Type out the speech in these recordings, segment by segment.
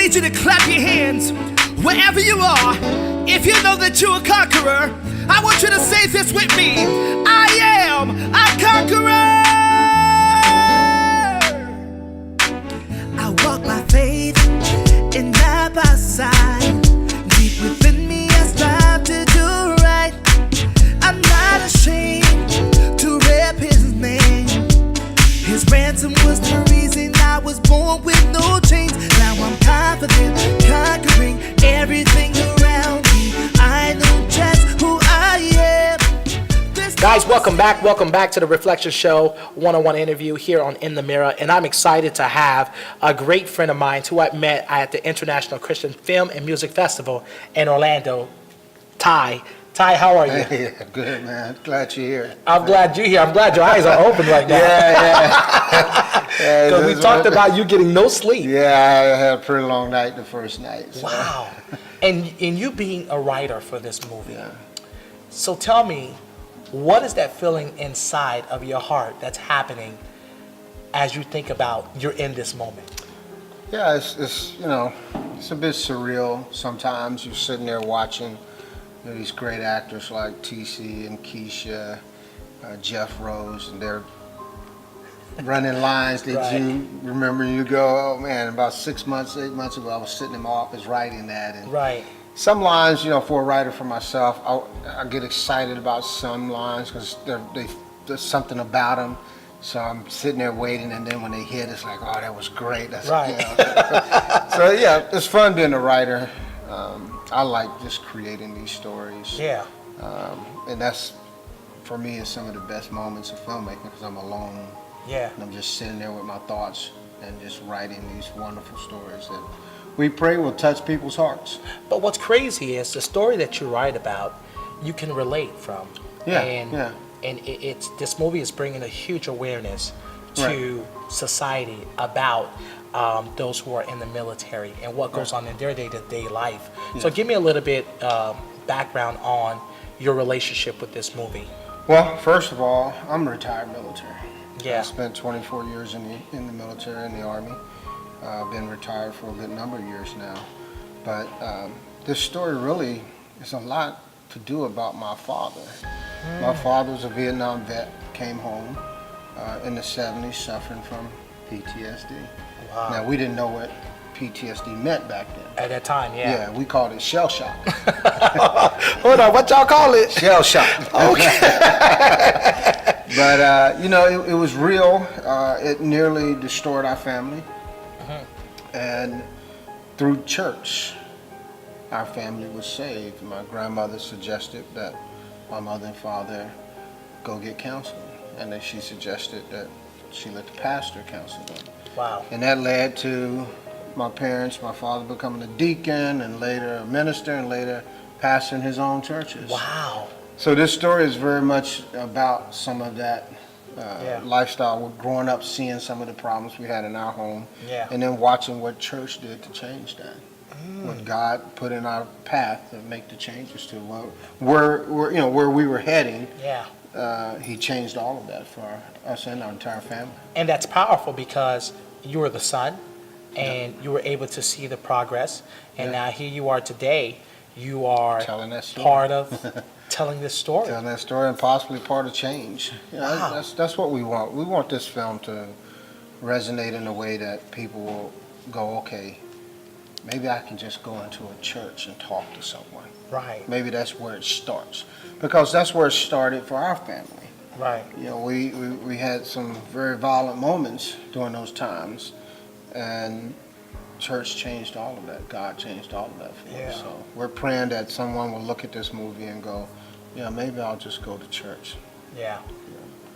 need you to clap your hands wherever you are. If you know that you're a conqueror, I want you to say this with me. I am a conqueror. I walk by faith and not by sight. Deep within me I strive to do right. I'm not ashamed to rep his name. His ransom was the reason I was born with no chains. Now I'm confident, conquering everything around me. I know just who I am. Guys, welcome back to the Reflection Show one-on-one interview here on In the Mirror, and I'm excited to have a great friend of mine who I met at the International Christian Film and Music Festival in Orlando, Ty. Ty, how are you? Hey, good, man. Glad you're here. I'm glad you're here. I'm glad your eyes are open right now. Yeah. Because we talked about you getting no sleep. Yeah, I had a pretty long night the first night. So. Wow. And you being a writer for this movie. Yeah. So tell me, what is that feeling inside of your heart that's happening as you think about you're in this moment? Yeah, it's a bit surreal sometimes. You're sitting there watching these great actors like TC and Keisha, Jeff Rose, and they're running lines that Right. you remember. You go, oh man, about 8 months ago, I was sitting in my office writing that. And Right. some lines, for a writer for myself, I get excited about some lines because there's something about them. So I'm sitting there waiting, and then when they hit, it's like, oh, that was great. That's, Right. So yeah, it's fun being a writer. I like just creating these stories. Yeah. And that's, for me, is some of the best moments of filmmaking because I'm alone. Yeah. And I'm just sitting there with my thoughts and just writing these wonderful stories that we pray will touch people's hearts. But what's crazy is the story that you write about, you can relate from. Yeah, And, yeah. And it's this movie is bringing a huge awareness to society about those who are in the military and what goes on in their day-to-day life. Yes. So give me a little bit background on your relationship with this movie. Well, first of all, I'm retired military. Yeah. I spent 24 years in the military, in the Army. I've been retired for a good number of years now. But this story really is a lot to do about my father. My father was a Vietnam vet, came home in the 70s suffering from PTSD. Wow. Now, we didn't know what PTSD meant back then. At that time, yeah. Yeah, we called it shell shock. Hold on, what y'all call it? Shell shock. Okay. But, it was real. It nearly destroyed our family. And through church, our family was saved. My grandmother suggested that my mother and father go get counseling. And then she suggested that she let the pastor counsel them. Wow. And that led to my father becoming a deacon and later a minister and later pastoring his own churches. Wow. So this story is very much about some of that lifestyle. We're growing up seeing some of the problems we had in our home, and then watching what church did to change that. What God put in our path to make the changes to where we were heading. Yeah. He changed all of that for us and our entire family. And that's powerful because you were the son, and you were able to see the progress, and now here you are today. You are telling that story. Part of telling this story. Telling that story and possibly part of change. Wow. That's what we want. We want this film to resonate in a way that people will go, okay, maybe I can just go into a church and talk to someone. Right. Maybe that's where it starts. Because that's where it started for our family. Right. We had some very violent moments during those times, and church changed all of that. God changed all of that for us. So we're praying that someone will look at this movie and go, yeah, maybe I'll just go to church. Yeah.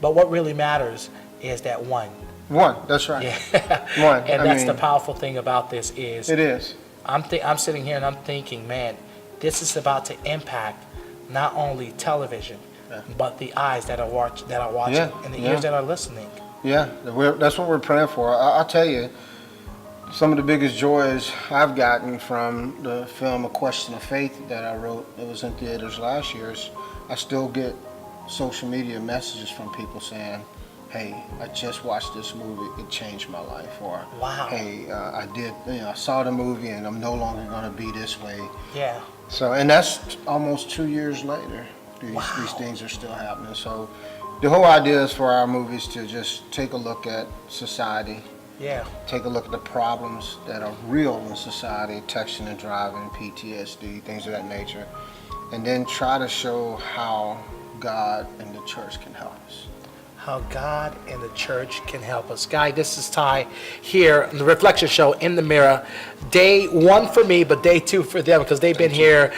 But what really matters is that one. One, that's right. Yeah. One. And that's the powerful thing about this is. It is. I'm sitting here and I'm thinking, man, this is about to impact not only television, but the eyes that are watching and the ears that are listening. Yeah, that's what we're praying for. I'll tell you, some of the biggest joys I've gotten from the film A Question of Faith that I wrote, it was in theaters last year, is I still get social media messages from people saying, hey, I just watched this movie, it changed my life. Or, Wow. hey, I saw the movie and I'm no longer going to be this way. Yeah. So, and that's almost 2 years later. These Wow. things are still happening. So the whole idea is for our movies to just take a look at society, Yeah. take a look at the problems that are real in society, texting and driving, PTSD, things of that nature, and then try to show how God and the church can help us. How God and the church can help us. Guy, this is Ty here on the Reflection Show in the Mirror. Day 1 for me, but day 2 for them, because they've been here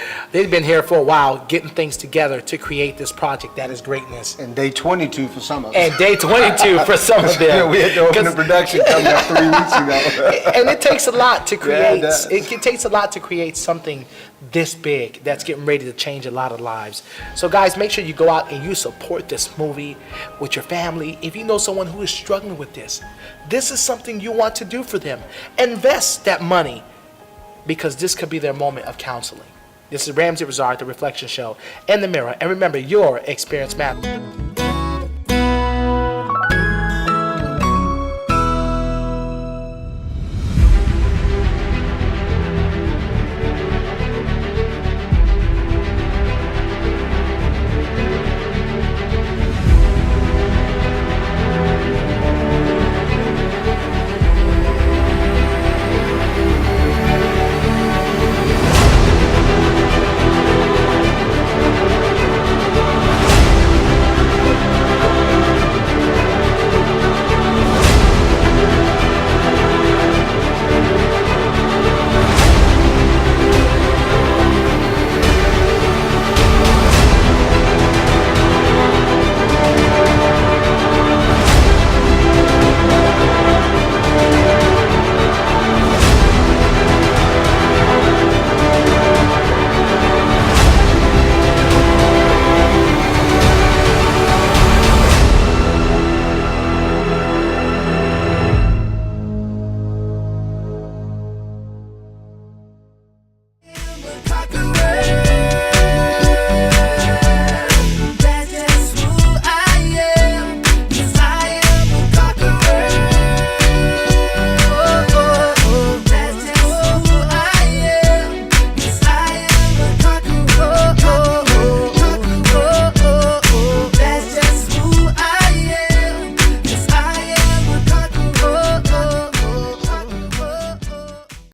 for a while getting things together to create this project that is greatness. And day 22 for some of us. And day 22 for some of them. Yeah, we had to open the production coming up 3 weeks ago. And it takes a lot to create. Yeah, it does. It takes a lot to create something this big that's getting ready to change a lot of lives. So guys, make sure you go out and you support this movie with your family. If you know someone who is struggling with this is something you want to do for them. Invest that money, because this could be their moment of counseling. This is Ramsey Rizard, The Reflection Show in the Mirror. And remember, your experience matters.